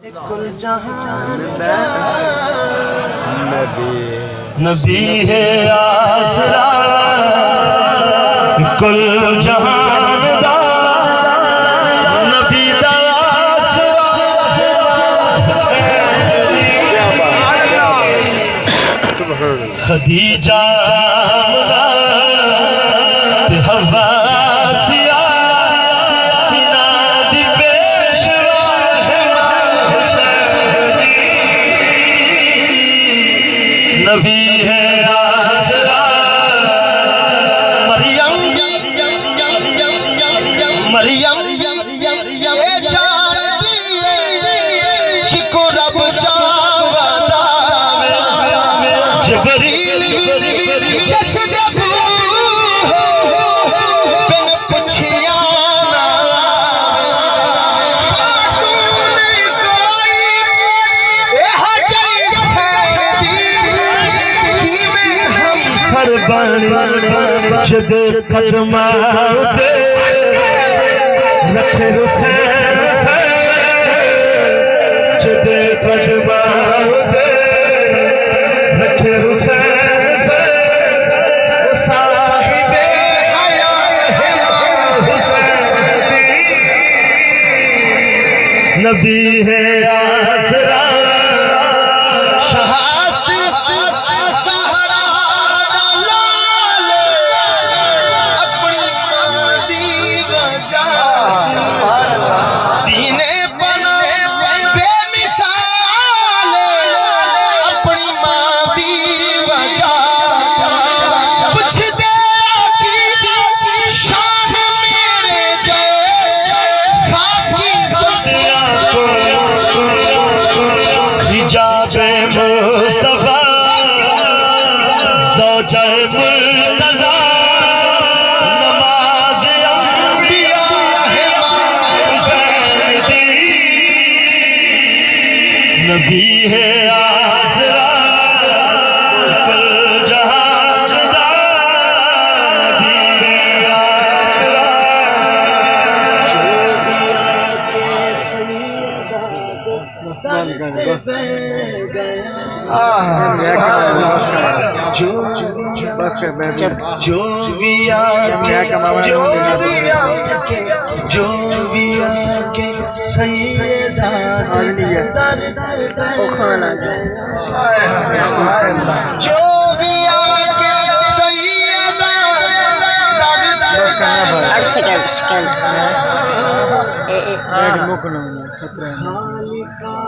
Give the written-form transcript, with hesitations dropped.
کل جہان نبی ہے آسرا کل جہان دا نبی دا آسرا خدیجہ حوا نبی ہے آسرا مریم یہ جانتی ہے جکو رب چاہتا جبریل جس جب بن پچھیا جد قدمات رکھے حسین سے جد قدمات رکھے حسین سے صاحب حسین نبی ہے آسرا نبی ہے آسرا کل جہان دا نبی ہے آسرا جو بھی آکے سیدہ او خانہ جو بھی آکے سیدہ سیکنڈ خالقہ